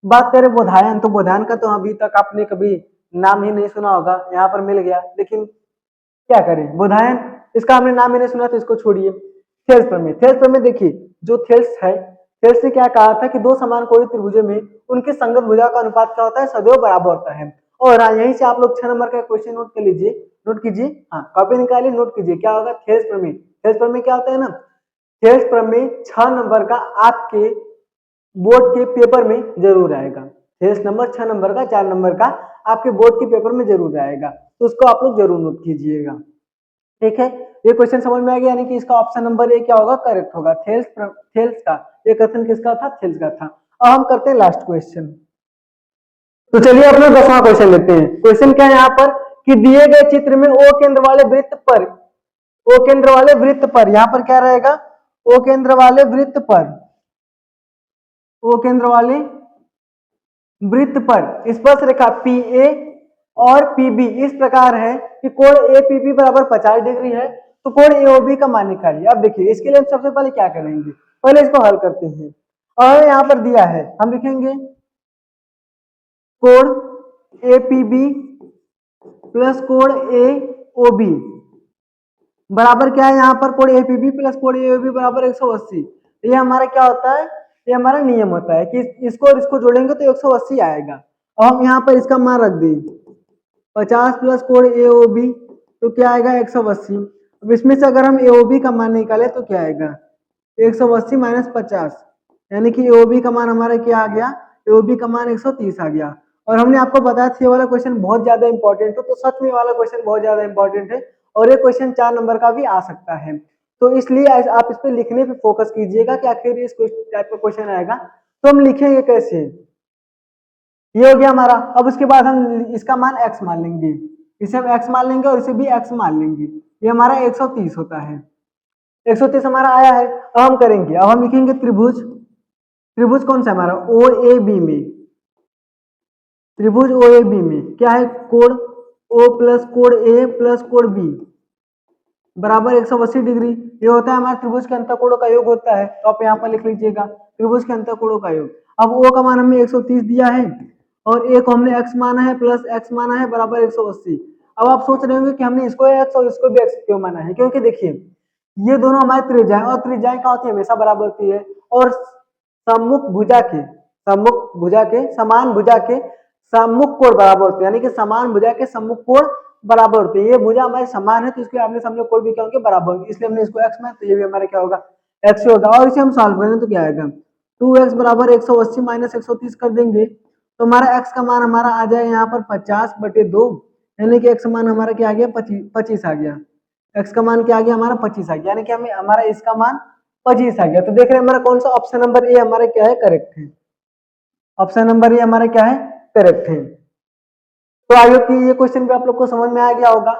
बात करें बोधायन, तो बोधायन का तो अभी तक आपने कभी नाम ही नहीं सुना होगा, यहाँ पर मिल गया, लेकिन क्या करें, बोधायन इसका हमने नाम ही नहीं सुना तो इसको छोड़िए। थेल्स प्रमेय, थेल्स प्रमेय देखिए जो थेल्स है, थेल्स ने क्या कहा था कि दो समान कोणीय त्रिभुजों में उनके संगत भुजा का अनुपात क्या होता है, सदैव बराबर होता है। और यहीं से आप लोग 6 नंबर का क्वेश्चन नोट कर लीजिए, नोट कीजिए, हाँ कॉपी निकालिए, नोट कीजिए क्या होगा, थेल्स प्रमेय। थेल्स प्रमेय क्या होता है ना, थेल्स प्रमेय 6 नंबर का आपके बोर्ड के पेपर में जरूर आएगा। थेल्स नंबर 6 नंबर का, 4 नंबर का आपके बोर्ड के पेपर में जरूर आएगा, तो उसको आप लोग जरूर नोट कीजिएगा। ठीक है, ये क्वेश्चन समझ में आ गया, यानी कि इसका ऑप्शन नंबर ए क्या होगा, करेक्ट होगा। थेल्स का ये कथन किसका था, थेल्स का था। अब हम करते हैं लास्ट क्वेश्चन। तो चलिए अपना 10वां क्वेश्चन लेते हैं। क्वेश्चन क्या है यहाँ पर कि दिए गए चित्र में ओ केंद्र वाले वृत्त पर, ओ केंद्र वाले वृत्त पर, यहाँ पर क्या रहेगा, ओ केंद्र वाले वृत्त पर, ओ केंद्र वाले वृत्त पर स्पर्श रेखा पी ए और पी बी इस प्रकार है कि कोण ए पी बी बराबर 50 डिग्री है, तो कोण ए ओ बी का मान निकालिए। अब देखिए इसके लिए हम सबसे पहले क्या करेंगे, पहले इसको हल करते हैं। और यहाँ पर दिया है, हम लिखेंगे कोण ए पी बी प्लस कोण ए ओ बी बराबर क्या है, यहाँ पर कोण ए पी बी प्लस कोण ए ओ बी बराबर 180। ये हमारा क्या होता है, ये हमारा नियम होता है कि इसको और इसको जोड़ेंगे तो 180 आएगा। और हम यहाँ पर इसका मान रख देंगे 50 प्लस कोण ए ओ बी तो क्या आएगा 180। अब इसमें से अगर हम ए ओ बी का मान निकाले तो क्या आएगा 180 माइनस 50, यानी कि ए ओ बी का मान हमारा क्या आ गया, ए ओ बी का मान 130 आ गया। और हमने आपको बताया था ये वाला क्वेश्चन बहुत ज्यादा इंपॉर्टेंट है, तो सच में वाला क्वेश्चन बहुत ज्यादा इंपॉर्टेंट है और ये क्वेश्चन 4 नंबर का भी आ सकता है। तो इसलिए आप इस पे लिखने पे फोकस कीजिएगा कि आखिर इस टाइप का क्वेश्चन आएगा। तो हम लिखेंगे कैसे, ये हो गया हमारा। अब उसके बाद हम इसका मान x मान लेंगे, इसे हम x मान लेंगे और इसे भी x मान लेंगे, ये हमारा 130 होता है। 130 हमारा आया है। अब हम करेंगे, अब हम लिखेंगे त्रिभुज, त्रिभुज कौन सा हमारा ओ ए बी में, त्रिभुज ओ ए बी में क्या है, कोण ओ प्लस कोण ए प्लस कोण बी बराबर 180 डिग्री। ये होता है हमारे त्रिभुज के अंतःकोणों का योग होता है, तो आप यहाँ पर लिख लीजिएगा त्रिभुज के अंतःकोणों का योग। अब ओ का मान हमें 130 दिया है और ए को हमने x माना है प्लस x माना है बराबर 180। अब आप सोच रहे होंगे कि हमने इसको x और इसको भी x क्यों माना है, क्योंकि देखिए ये दोनों हमारी त्रिज्या है और त्रिज्याएं क्या होती है, हमेशा बराबर होती है। और सम्मुख भुजा के, सम्मुख भुजा के समान भुजा के सम्मुख कोण बराबर होते हैं, यानी कि समान भुजा के सम्मुख कोण बराबर होते हैं। ये भुजा हमारे समान है तो इसके आपने समझो कोण भी क्या होंगे, बराबर होंगे, इसलिए हमने इसको x माना, तो ये भी हमारा क्या होगा x होगा। और इसे हम सॉल्व करें तो क्या आएगा 2x बराबर 180 माइनस 130 कर देंगे तो हमारा x का मान हमारा आ जाएगा यहाँ पर 50/2, यानी कि x मान हमारा क्या आ गया 25 आ गया। x का मान क्या आ गया हमारा 25 आ गया, यानी कि हमें हमारा इसका मान 25 आ गया। तो देख रहे हैं हमारा कौन सा ऑप्शन नंबर ए हमारा क्या है, करेक्ट है। ऑप्शन नंबर ए हमारा क्या है, करेक्ट है। तो आई होप कि ये क्वेश्चन भी आप लोग को समझ में आ गया होगा।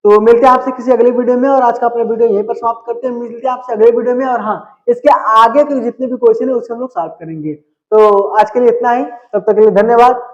तो मिलते हैं आपसे किसी अगले वीडियो में और आज का अपना वीडियो यहीं पर समाप्त करते हैं। मिलते हैं आपसे अगले वीडियो में और हाँ इसके आगे के जितने भी क्वेश्चन है उससे हम लोग सॉल्व करेंगे। तो आज के लिए इतना ही, तब तक के लिए धन्यवाद।